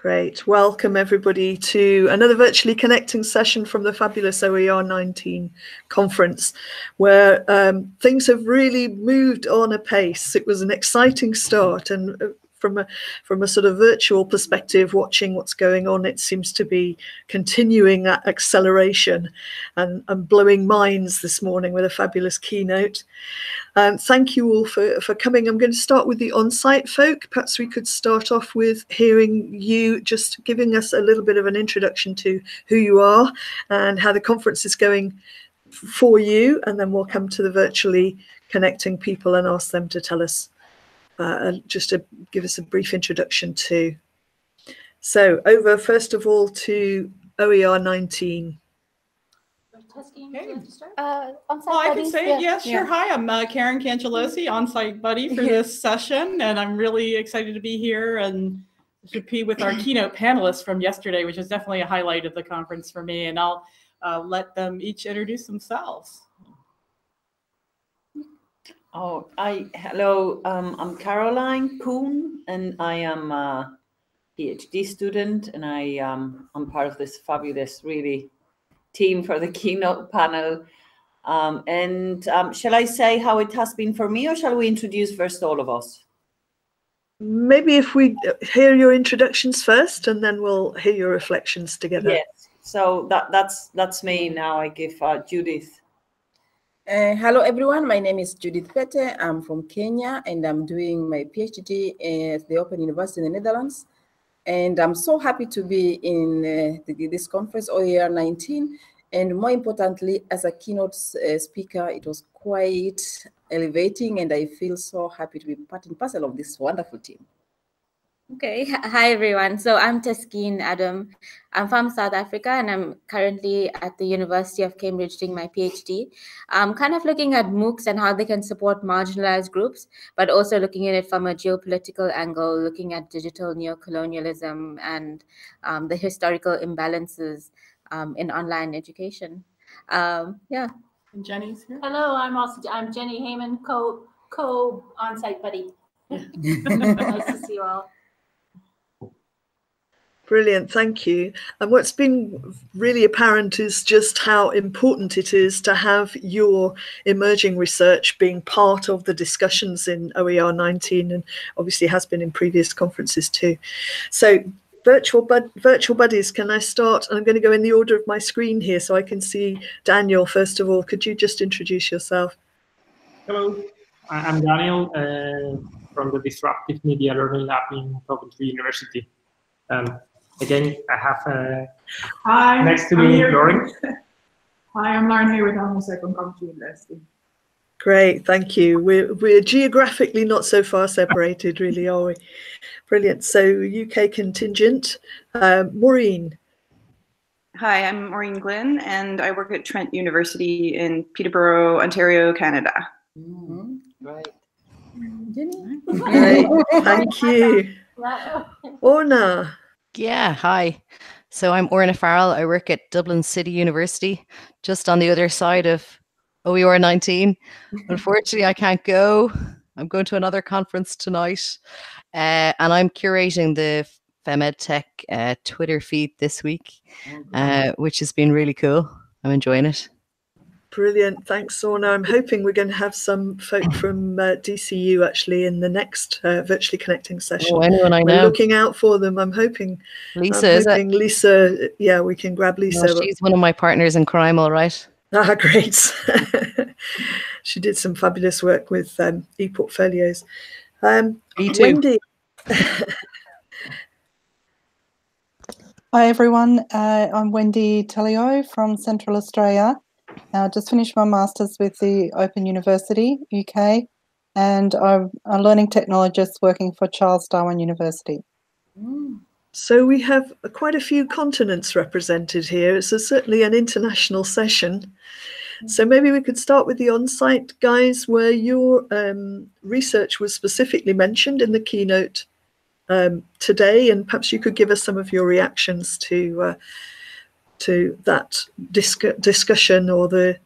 Great. Welcome everybody to another virtually connecting session from the fabulous OER 19 conference, where things have really moved on apace. It was an exciting start, and from a sort of virtual perspective, watching what's going on, it seems to be continuing that acceleration and blowing minds this morning with a fabulous keynote. Thank you all for coming. I'm going to start with the on-site folk. Perhaps we could start off with hearing you just giving us a little bit of an introduction to who you are and how the conference is going for you, and then we'll come to the virtually connecting people and ask them to tell us, just to give us a brief introduction too. So over first of all to OER 19. Okay. I can say it. Yes, sure. Hi, I'm Karen Cangelosi, on-site buddy for this session, and I'm really excited to be here and to be with our keynote panelists from yesterday, which is definitely a highlight of the conference for me. And I'll let them each introduce themselves. Hello. I'm Caroline Kuhn, and I am a PhD student, and I'm part of this fabulous, really team for the keynote panel. Shall I say how it has been for me, or shall we introduce first all of us? Maybe if we hear your introductions first, and then we'll hear your reflections together. Yes. So that's me. Now I give Judith. Hello everyone, my name is Judith Pete. I'm from Kenya, and I'm doing my PhD at the Open University in the Netherlands. And I'm so happy to be in this conference, OER 19. And more importantly, as a keynote speaker, it was quite elevating, and I feel so happy to be part and parcel of this wonderful team. Okay, hi everyone. So I'm Taskeen Adam. I'm from South Africa, and I'm currently at the University of Cambridge doing my PhD. I'm kind of looking at MOOCs and how they can support marginalized groups, but also looking at it from a geopolitical angle, looking at digital neocolonialism and the historical imbalances in online education. Yeah. And Jenny's here. Hello, I'm Jenny Heyman, co on-site buddy. Nice to see you all. Brilliant, thank you. And what's been really apparent is just how important it is to have your emerging research being part of the discussions in OER 19, and obviously has been in previous conferences too. So virtual buddies, can I start? I'm going to go in the order of my screen here so I can see Daniel. First of all, could you just introduce yourself? Hello, I'm Daniel from the Disruptive Media Learning Lab in Coventry University. Again, I have Hi, next to me Lauren. Hi, I'm Lauren Hayward. I'm also from Coventry University. Great, thank you. We're geographically not so far separated, really, are we? Brilliant. So UK contingent, Maureen. Hi, I'm Maureen Glynn, and I work at Trent University in Peterborough, Ontario, Canada. Mm-hmm. Right. Jenny? Great, thank you. Orna. Yeah, hi. So I'm Orna Farrell. I work at Dublin City University, just on the other side of OER 19. Unfortunately, I can't go. I'm going to another conference tonight. And I'm curating the FemEdTech Twitter feed this week, which has been really cool. I'm enjoying it. Brilliant, thanks, Orna. I'm hoping we're going to have some folk from DCU actually in the next virtually connecting session. Oh, anyone I know. We're looking out for them. I'm hoping Lisa, Lisa, yeah, we can grab Lisa. No, she's one of my partners in crime, all right. Ah, great. She did some fabulous work with ePortfolios. Me too. Wendy. Hi everyone, I'm Wendy Tallyho from Central Australia. I just finished my Masters with the Open University, UK, and I'm a learning technologist working for Charles Darwin University. So we have quite a few continents represented here. It's certainly an international session. So maybe we could start with the on-site guys, where your research was specifically mentioned in the keynote today, and perhaps you could give us some of your reactions to that discussion, or the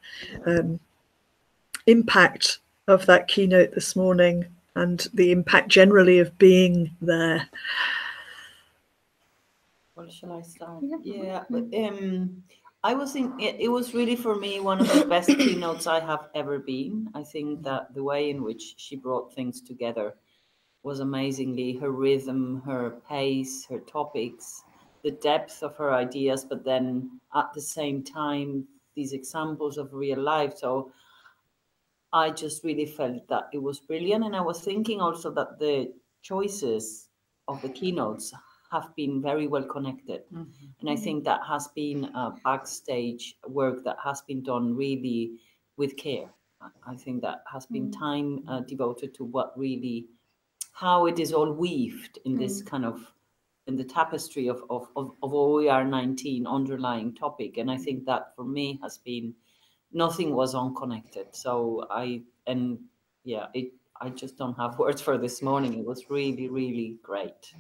impact of that keynote this morning, and the impact generally of being there. Well, shall I start? Yeah, but I was in. It was really for me one of the best keynotes I have ever been. I think that the way in which she brought things together was amazingly, her rhythm, her pace, her topics, the depth of her ideas, but then at the same time, these examples of real life. So I just really felt that it was brilliant. And I was thinking also that the choices of the keynotes have been very well connected. Mm-hmm. And I think that has been backstage work that has been done really with care. I think that has been time devoted to what really, how it is all weaved in this kind of, in the tapestry of OER 19 underlying topic. And I think that for me has been, nothing was unconnected. So I just don't have words for this morning. It was really, really great.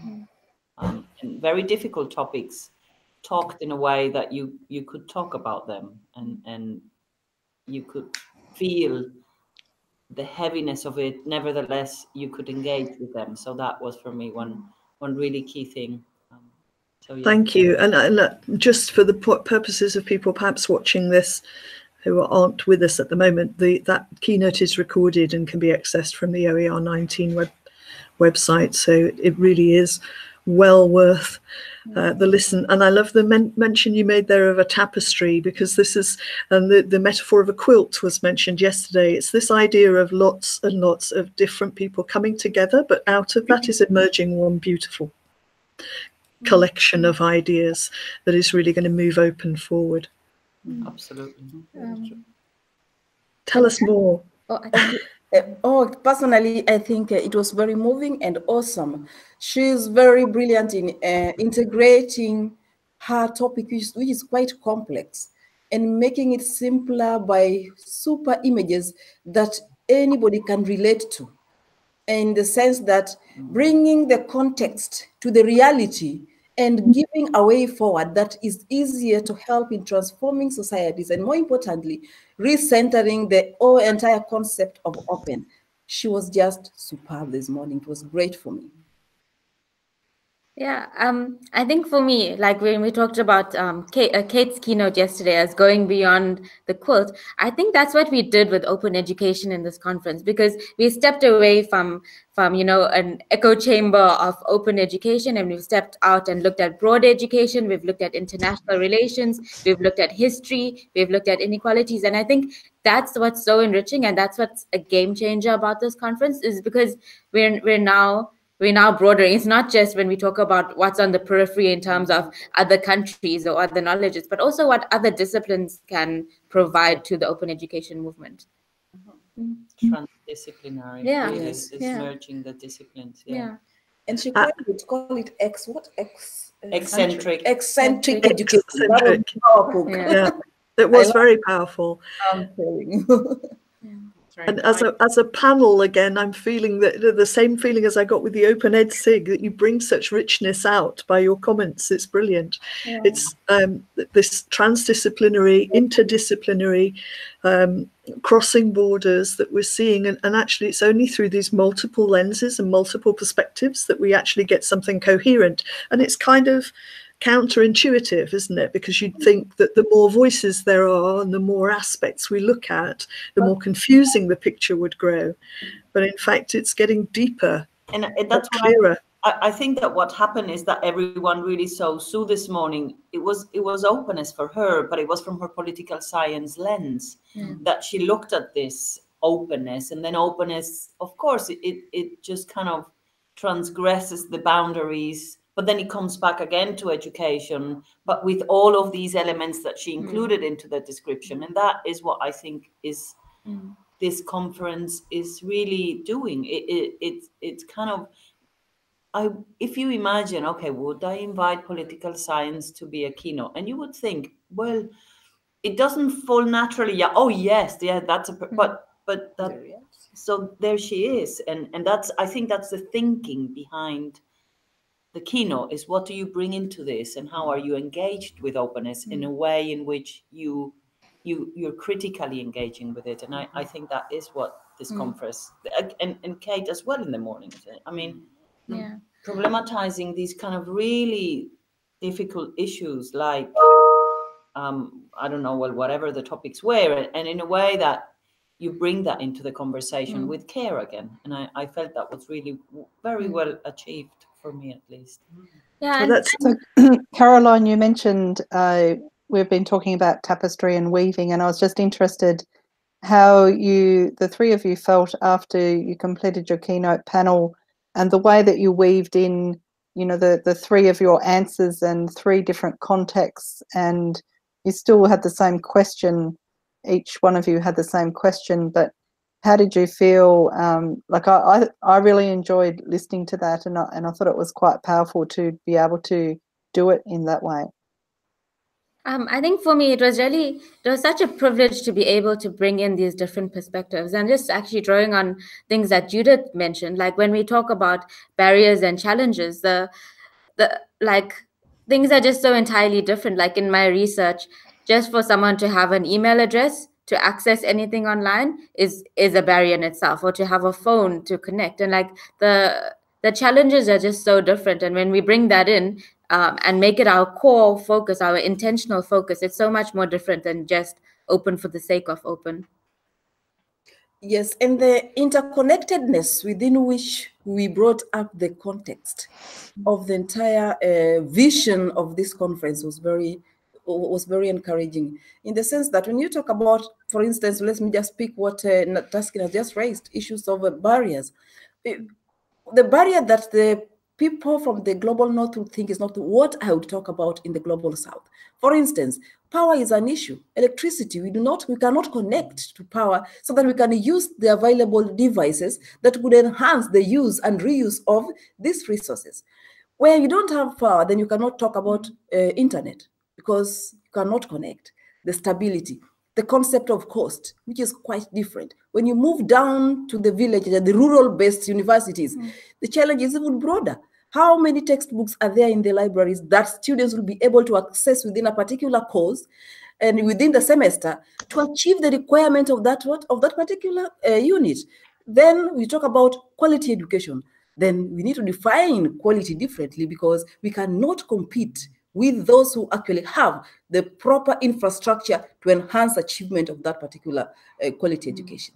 And very difficult topics talked in a way that you could talk about them and you could feel the heaviness of it. Nevertheless, you could engage with them. So that was for me one really key thing. So, yeah. Thank you. And just for the purposes of people perhaps watching this who aren't with us at the moment, that keynote is recorded and can be accessed from the OER 19 website. So it really is well worth the listen. And I love the mention you made there of a tapestry, because this is, and the metaphor of a quilt was mentioned yesterday. It's this idea of lots and lots of different people coming together, but out of that is emerging one beautiful collection of ideas that is really going to move open forward. Absolutely. Tell us more. Personally, I think it was very moving and awesome. She's very brilliant in integrating her topic, which is quite complex, and making it simpler by super images that anybody can relate to, in the sense that bringing the context to the reality and giving a way forward that is easier to help in transforming societies, and more importantly, recentering the whole entire concept of open. She was just superb this morning. It was great for me. Yeah, I think for me, like when we talked about Kate's keynote yesterday as going beyond the quilt, I think that's what we did with open education in this conference, because we stepped away from an echo chamber of open education, and we've stepped out and looked at broad education. We've looked at international relations. We've looked at history. We've looked at inequalities. And I think that's what's so enriching, and that's what's a game changer about this conference, is because we're now broader. It's not just when we talk about what's on the periphery in terms of other countries or other knowledges, but also what other disciplines can provide to the open education movement. Transdisciplinary. Yeah. Really, Yes. is merging the disciplines. Yeah. And she called it eccentric Eccentric. Yeah. It was very powerful. I'm telling you. And as a panel, again, I'm feeling that the same feeling as I got with the Open Ed SIG, that you bring such richness out by your comments. It's brilliant. Yeah. It's this transdisciplinary, interdisciplinary, crossing borders that we're seeing. And actually, it's only through these multiple lenses and multiple perspectives that we actually get something coherent. And it's kind of counterintuitive, isn't it? Because you'd think that the more voices there are and the more aspects we look at, the more confusing the picture would grow. But in fact, it's getting deeper and that's clearer. I think that what happened is that everyone really saw Sue this morning. It was openness for her, but it was from her political science lens that she looked at this openness. And then openness, of course, it just kind of transgresses the boundaries. But then it comes back again to education, but with all of these elements that she included into the description. And that is what I think is this conference is really doing. It's kind of, if you imagine, okay, would I invite political science to be a keynote? And you would think, well, it doesn't fall naturally. Yeah, oh yes, yeah, that's but that. So there she is, and that's, I think that's the thinking behind the keynote, is what do you bring into this, and how are you engaged with openness in a way in which you're critically engaging with it. And I think that is what this conference, and Kate as well in the morning. I mean, problematizing these kind of really difficult issues like, I don't know, well, whatever the topics were, and in a way that you bring that into the conversation with care again. And I felt that was really very well achieved, for me at least. Yeah. Well, so, Caroline, you mentioned we've been talking about tapestry and weaving, and I was just interested how the three of you felt after you completed your keynote panel, and the way that you weaved in, the three of your answers and three different contexts, and you still had the same question. Each one of you had the same question, but how did you feel? Like I really enjoyed listening to that, and I thought it was quite powerful to be able to do it in that way. I think for me, it was such a privilege to be able to bring in these different perspectives, and just actually drawing on things that Judith mentioned, like when we talk about barriers and challenges, the like things are just so entirely different. Like in my research, just for someone to have an email address to access anything online is a barrier in itself, or to have a phone to connect. And like the challenges are just so different. And when we bring that in and make it our core focus, our intentional focus, it's so much more different than just open for the sake of open. Yes, and the interconnectedness within which we brought up the context of the entire vision of this conference was very encouraging, in the sense that when you talk about, for instance, let me just pick what Taskin has just raised, issues of barriers. The barrier that the people from the global north would think is not what I would talk about in the global south. For instance, power is an issue. Electricity, we cannot connect to power so that we can use the available devices that would enhance the use and reuse of these resources. Where you don't have power, then you cannot talk about internet, because you cannot connect. The stability, the concept of cost, which is quite different. When you move down to the villages and the rural-based universities, the challenge is even broader. How many textbooks are there in the libraries that students will be able to access within a particular course and within the semester to achieve the requirement of that particular unit? Then we talk about quality education. Then we need to define quality differently, because we cannot compete with those who actually have the proper infrastructure to enhance achievement of that particular quality education.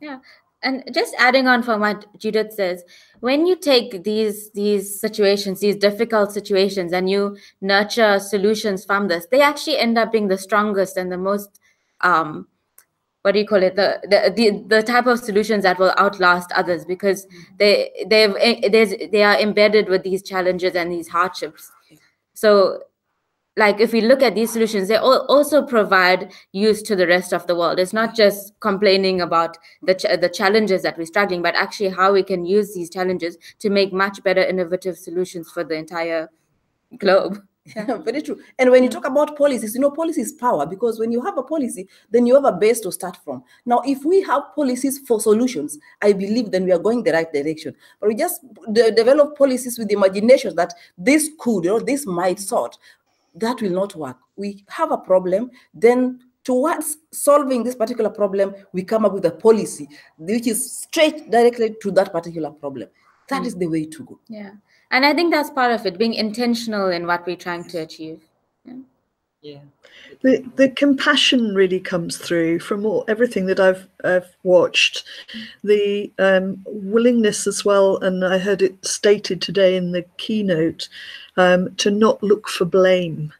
Yeah, and just adding on from what Judith says, when you take these situations, these difficult situations, and you nurture solutions from this, they actually end up being the strongest and the most what do you call it? The type of solutions that will outlast others, because they are embedded with these challenges and these hardships. So, like, if we look at these solutions, they also provide use to the rest of the world. It's not just complaining about the challenges that we're struggling, but actually how we can use these challenges to make much better innovative solutions for the entire globe. Yeah, very true. And when you talk about policies, policy is power, because when you have a policy, then you have a base to start from. Now, if we have policies for solutions, I believe then we are going the right direction. But we just develop policies with the imagination that this could, this might sort. That will not work. We have a problem, then towards solving this particular problem, we come up with a policy which is straight directly to that particular problem. That is the way to go. Yeah. And I think that's part of it, being intentional in what we're trying to achieve. Yeah. The compassion really comes through from everything that I've watched. The willingness as well, and I heard it stated today in the keynote, to not look for blame.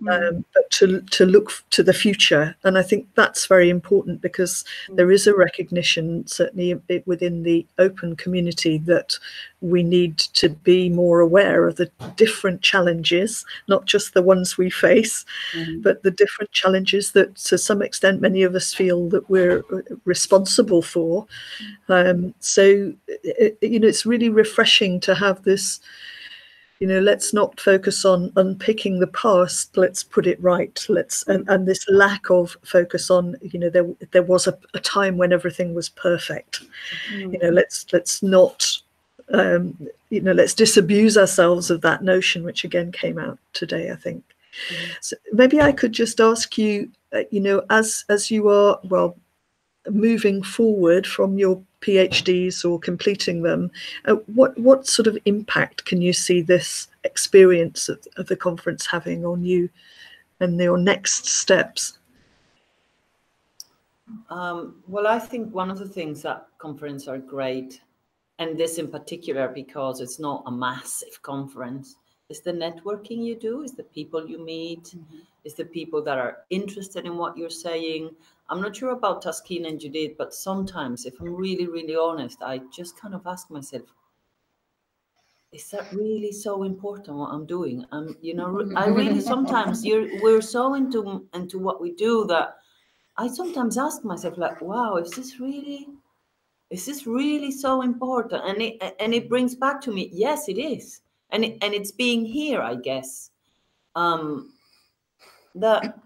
But to look to the future. And I think that's very important, because there is a recognition, certainly within the open community, that we need to be more aware of the different challenges, not just the ones we face, but the different challenges that to some extent many of us feel that we're responsible for. So it's really refreshing to have this, let's not focus on unpicking the past, let's put it right. And this lack of focus on, there was a time when everything was perfect. Let's not, let's disabuse ourselves of that notion, which again came out today, I think. So maybe I could just ask you, as you are, moving forward from your PhDs or completing them, what sort of impact can you see this experience of the conference having on you and your next steps? Well, I think one of the things that conferences are great, and this in particular because it's not a massive conference, is the networking you do, is the people you meet, is the people that are interested in what you're saying. I'm not sure about Taskeen and Judith, but sometimes, if I'm really, really honest, I just kind of ask myself, is that really so important what I'm doing? You know, I really sometimes we're so into what we do that I sometimes ask myself, like, wow, is this really so important? And it brings back to me, yes, it is, and it's being here, I guess. That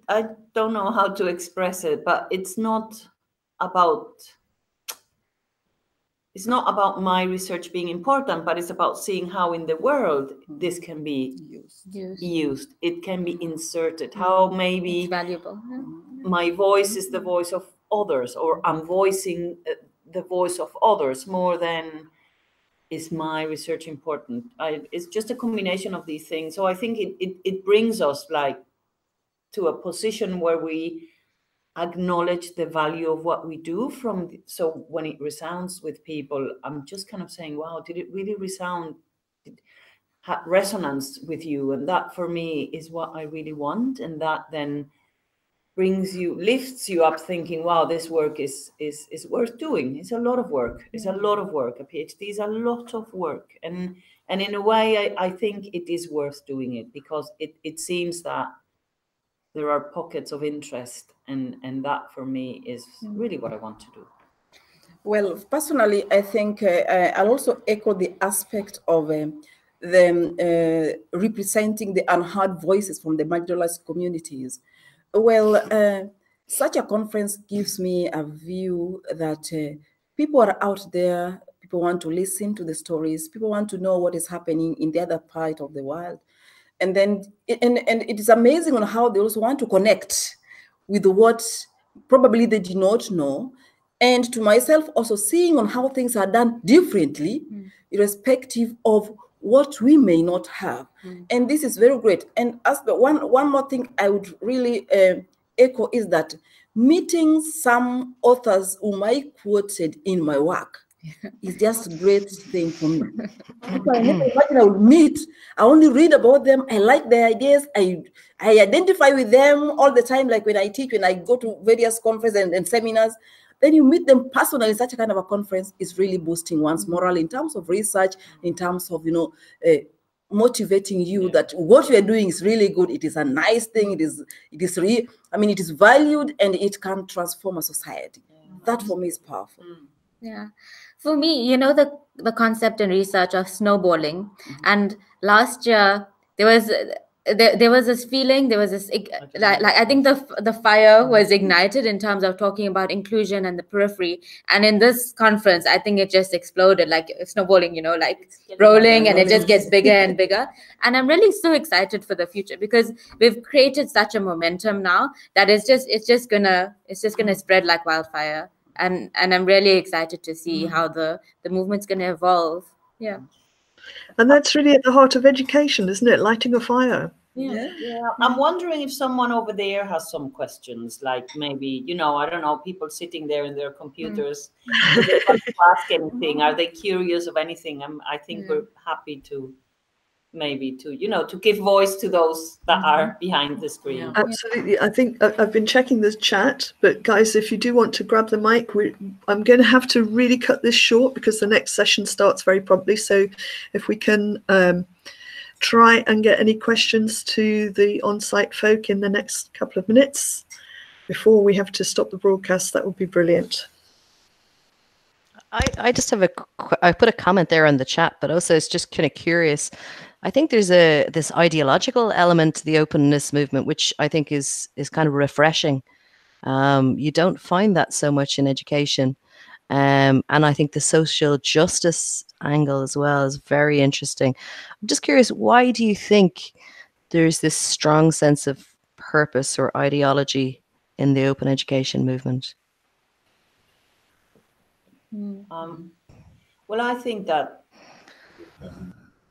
I don't know how to express it, but it's not about my research being important, but it's about seeing how in the world this can be used. It can be inserted. How maybe it's valuable. My voice is the voice of others, or I'm voicing the voice of others more than is my research important. It's just a combination of these things. So I think it brings us like to a position where we acknowledge the value of what we do so when it resounds with people, I'm just kind of saying, wow, did it really resound, had resonance with you? And that for me is what I really want. And that then lifts you up thinking, wow, this work is worth doing. It's a lot of work. It's a lot of work. A PhD is a lot of work. And in a way, I think it is worth doing it because it seems that there are pockets of interest, and that for me is really what I want to do. Well, personally, I think I'll also echo the aspect of them representing the unheard voices from the marginalized communities. Well, such a conference gives me a view that people are out there, people want to listen to the stories, people want to know what is happening in the other part of the world. And then, and it is amazing on how they also want to connect with what probably they did not know. And to myself, also seeing on how things are done differently, irrespective of what we may not have. And this is very great. And as the one more thing I would really echo is that meeting some authors whom I quoted in my work is just a great thing for me. People I never imagine I would meet. I only read about them. I like their ideas. I identify with them all the time. Like when I teach, when I go to various conferences and seminars, then you meet them personally. Such a kind of a conference is really boosting one's morale in terms of research, in terms of, you know, motivating you that what you are doing is really good. It is a nice thing. It is real. I mean, it is valued and it can transform a society. That for me is powerful. Yeah. For me, you know, the concept and research of snowballing. And last year there was this feeling, there was this like I think the fire was ignited in terms of talking about inclusion and the periphery. And in this conference, I think it just exploded like snowballing, you know, like rolling, and it just gets bigger and bigger. And I'm really so excited for the future because we've created such a momentum now that it's just gonna spread like wildfire. And I'm really excited to see how the movement's going to evolve. Yeah. And that's really at the heart of education, isn't it? Lighting a fire. Yeah. I'm wondering if someone over there has some questions, like maybe, you know, I don't know, people sitting there in their computers. Do they want to ask anything? Are they curious of anything? I think we're happy to you know, to give voice to those that are behind the screen. Absolutely. I think I've been checking the chat, but guys, if you do want to grab the mic, I'm going to have to really cut this short because the next session starts very promptly. So if we can try and get any questions to the on-site folk in the next couple of minutes before we have to stop the broadcast, that would be brilliant. I just have I put a comment there in the chat, but also it's just kind of curious. I think there's this ideological element to the openness movement, which I think is kind of refreshing. You don't find that so much in education. And I think the social justice angle as well is very interesting. I'm just curious, why do you think there's this strong sense of purpose or ideology in the open education movement? Well, I think that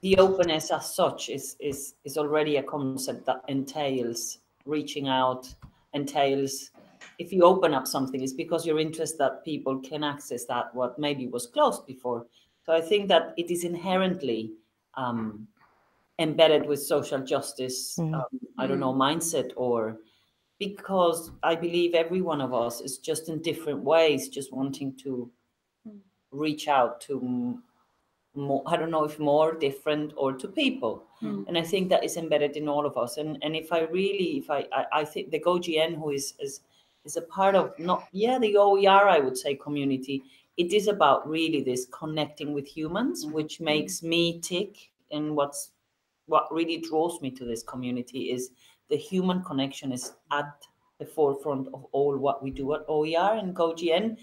the openness as such is already a concept that entails reaching out, entails if you open up something, it's because you're interested that people can access that what maybe was closed before. So I think that it is inherently embedded with social justice, I don't know, mindset, or because I believe every one of us is just in different ways, just wanting to reach out to more, I don't know if more different or to people. And I think that is embedded in all of us. And if I think the GoGN, who is a part of the OER, I would say, community, it is about really this connecting with humans, which makes me tick. And what really draws me to this community is the human connection is at the forefront of all what we do at OER and GoGN.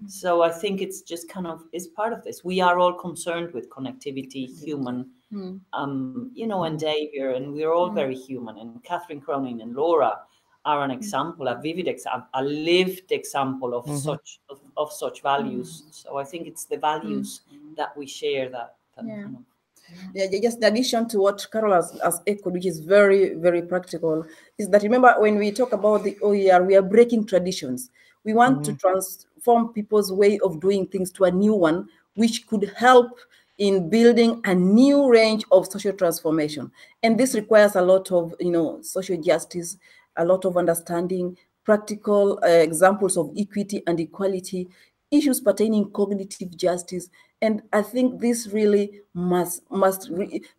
So I think it's just kind of is part of this. We are all concerned with connectivity, human, and Xavier, and we're all very human. And Catherine Cronin and Laura are an example, a vivid example, a lived example of such values. So I think it's the values that we share that kind of. Yeah, just in addition to what Carol has echoed, which is very, very practical, is that remember when we talk about the OER, we are breaking traditions. We want to transform people's way of doing things to a new one, which could help in building a new range of social transformation. And this requires a lot of, social justice, a lot of understanding, practical examples of equity and equality, issues pertaining cognitive justice. And I think this really must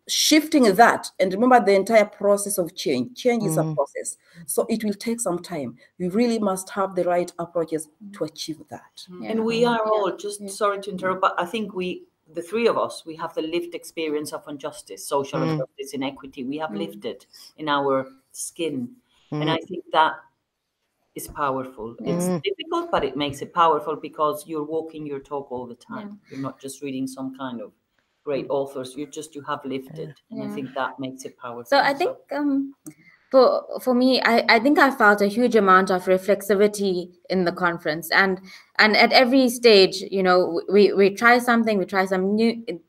shifting that. And remember the entire process of change. Change is a process. So it will take some time. We really must have the right approaches to achieve that. Yeah. And we are all, sorry to interrupt, but I think the three of us, we have the lived experience of injustice, social injustice, inequity. We have lived it in our skin. And I think that is powerful. It's difficult, but it makes it powerful because you're walking your talk all the time. You're not just reading some kind of great authors. You have lived it. And I think that makes it powerful. So I think for me, I think I felt a huge amount of reflexivity in the conference, and at every stage, we try something,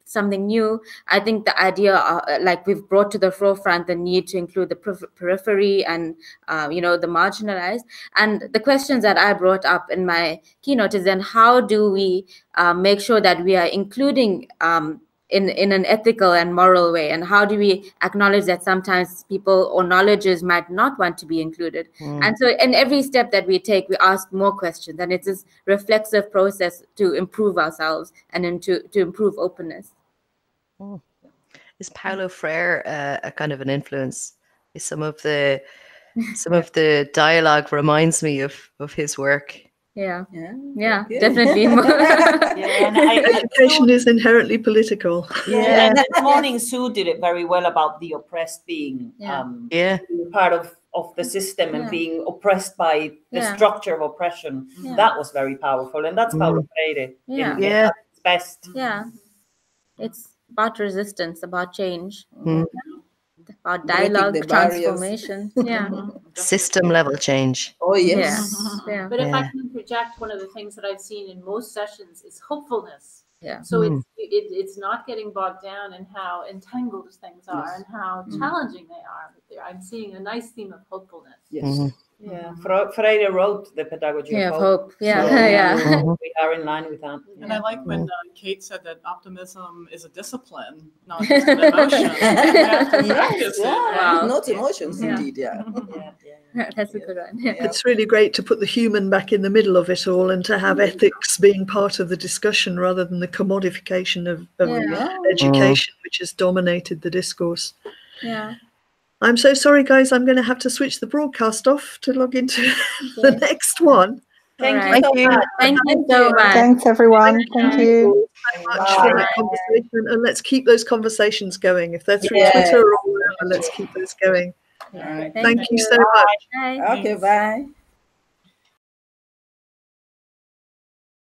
something new. I think the idea, we've brought to the forefront the need to include the periphery and the marginalized. And the questions that I brought up in my keynote is then how do we make sure that we are including in an ethical and moral way, and how do we acknowledge that sometimes people or knowledges might not want to be included? And so in every step that we take, we ask more questions, and it's this reflexive process to improve ourselves and then to improve openness. Is Paulo Freire a kind of an influence? Is some of the dialogue reminds me of his work. Yeah, definitely. Education is inherently political. And this morning Sue did it very well about the oppressed being part of the system and being oppressed by the structure of oppression. That was very powerful, and that's Paulo Freire. At its best. Yeah, it's about resistance, about change. About dialogue, transformation, system level change. Oh yes. But if I can project, one of the things that I've seen in most sessions is hopefulness. So it's not getting bogged down in how entangled things are and how challenging they are. I'm seeing a nice theme of hopefulness. Yes. Freire wrote the pedagogy of hope. We are in line with that. And I like when Kate said that optimism is a discipline, not just an emotion. We have to practice it. Not emotions, indeed. That's a good one. It's really great to put the human back in the middle of it all, and to have ethics being part of the discussion rather than the commodification of education, which has dominated the discourse. I'm so sorry, guys. I'm going to have to switch the broadcast off to log into the next one. Thank you so much. Thanks, everyone. Thank you so much for that conversation. And let's keep those conversations going. If they're through Twitter or wherever, let's keep those going. All right. Thank you so much. Bye. Okay, bye.